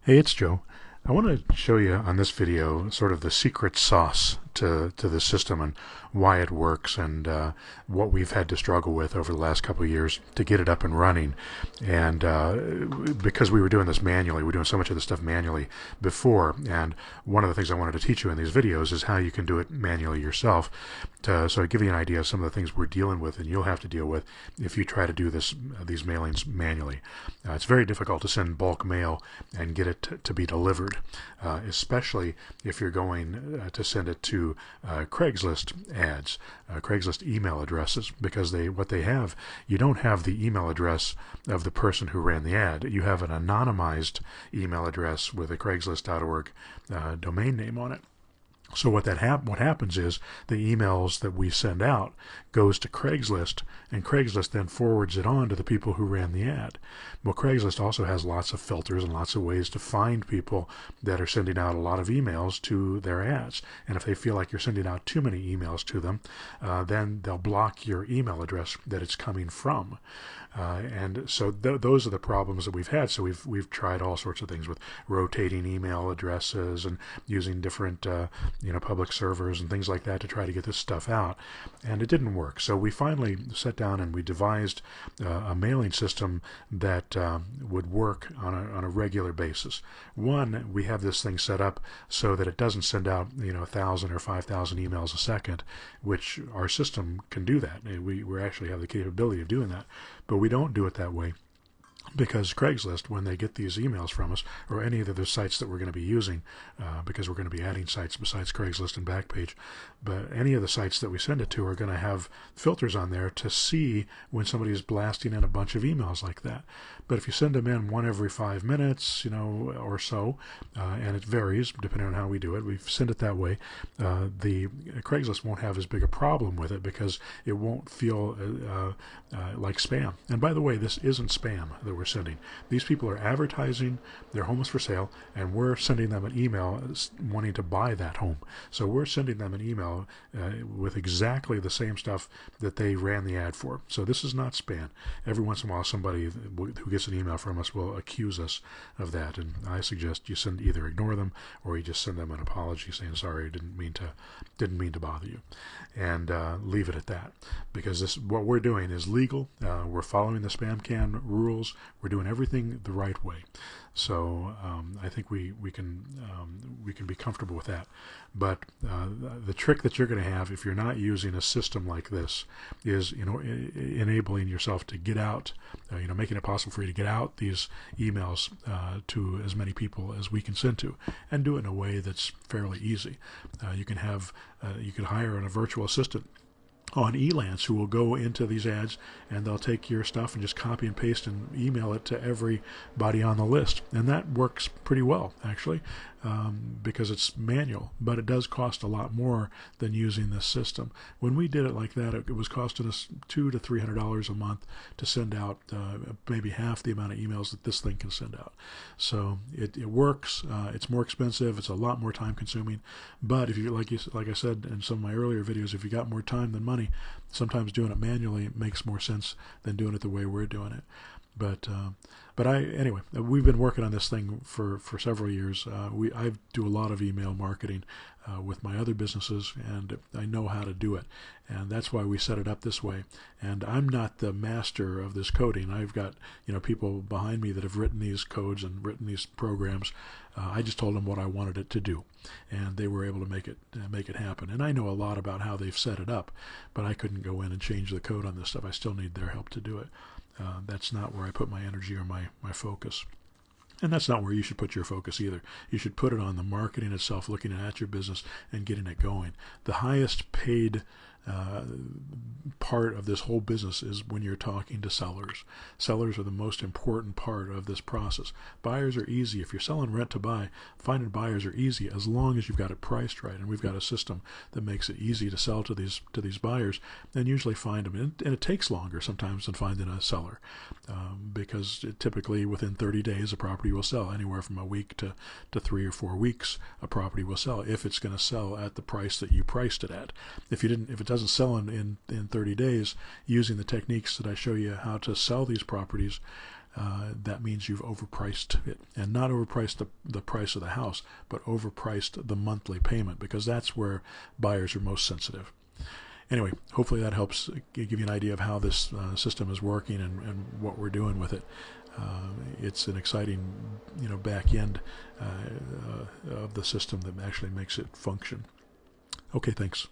Hey, it's Joe. I want to show you on this video sort of the secret sauce to the system and why it works and what we've had to struggle with over the last couple of years to get it up and running. And because we were doing this manually, we're doing so much of this stuff manually before, and one of the things I wanted to teach you in these videos is how you can do it manually yourself, so I give you an idea of some of the things we're dealing with and you'll have to deal with if you try to do these mailings manually. It's very difficult to send bulk mail and get it to be delivered, especially if you're going to send it to Craigslist ads, Craigslist email addresses, because what they have, you don't have the email address of the person who ran the ad. You have an anonymized email address with a Craigslist.org domain name on it. So what happens is the emails that we send out goes to Craigslist, and Craigslist then forwards it on to the people who ran the ad. Well, Craigslist also has lots of filters and lots of ways to find people that are sending out a lot of emails to their ads. And if they feel like you're sending out too many emails to them, then they'll block your email address that it's coming from. And so those are the problems that we've had. So we've tried all sorts of things with rotating email addresses and using different public servers and things like that to try to get this stuff out, and it didn't work. So we finally sat down and we devised a mailing system that would work on a regular basis. One, we have this thing set up so that it doesn't send out 1,000 or 5,000 emails a second, which our system can do that. We actually have the capability of doing that, but we don't do it that way, because Craigslist, when they get these emails from us, or any of the sites that we're going to be using, because we're going to be adding sites besides Craigslist and Backpage, but any of the sites that we send it to are going to have filters on there to see when somebody is blasting in a bunch of emails like that. But if you send them in one every 5 minutes, or so, and it varies depending on how we do it, we send it that way, the Craigslist won't have as big a problem with it because it won't feel like spam. And by the way, this isn't spam that we're sending. These people are advertising their homes for sale, and we're sending them an email wanting to buy that home. So we're sending them an email with exactly the same stuff that they ran the ad for. So this is not spam. Every once in a while somebody who gets an email from us will accuse us of that, and I suggest you either ignore them or you just send them an apology saying, sorry, didn't mean to bother you, and leave it at that, because what we're doing is legal. We're following the spam can rules. We're doing everything the right way. So I think we can be comfortable with that. But the trick that you're going to have if you're not using a system like this is enabling yourself to get out, making it possible for you to get out these emails to as many people as we can send to, and do it in a way that's fairly easy. You can hire a virtual assistant on Elance who will go into these ads, and they'll take your stuff and just copy and paste and email it to everybody on the list. And that works pretty well, actually, because it's manual, but it does cost a lot more than using this system. When we did it like that, it was costing us $200 to $300 a month to send out maybe half the amount of emails that this thing can send out. So it works. It's more expensive. It's a lot more time consuming. But if you like I said in some of my earlier videos, if you got more time than money, sometimes doing it manually makes more sense than doing it the way we're doing it. But anyway, we've been working on this thing for several years. I do a lot of email marketing with my other businesses, and I know how to do it, and that's why we set it up this way. And I'm not the master of this coding. I've got people behind me that have written these codes and written these programs. I just told them what I wanted it to do, and they were able to make it happen. And I know a lot about how they've set it up, but I couldn't go in and change the code on this stuff. I still need their help to do it. That's not where I put my energy or my focus. And that's not where you should put your focus either. You should put it on the marketing itself, looking at your business and getting it going. The highest paid part of this whole business is when you're talking to sellers. Sellers are the most important part of this process. Buyers are easy. If you're selling rent to buy, finding buyers are easy as long as you've got it priced right. And we've got a system that makes it easy to sell to these buyers, and usually find them. And it takes longer sometimes than finding a seller, because typically within 30 days a property will sell. Anywhere from a week to 3 or 4 weeks a property will sell, if it's going to sell at the price that you priced it at. If it doesn't sell in 30 days, using the techniques that I show you how to sell these properties, that means you've overpriced it, and not overpriced the price of the house, but overpriced the monthly payment, because that's where buyers are most sensitive. Anyway, hopefully that helps give you an idea of how this system is working and what we're doing with it. It's an exciting, back end of the system that actually makes it function. Okay, thanks.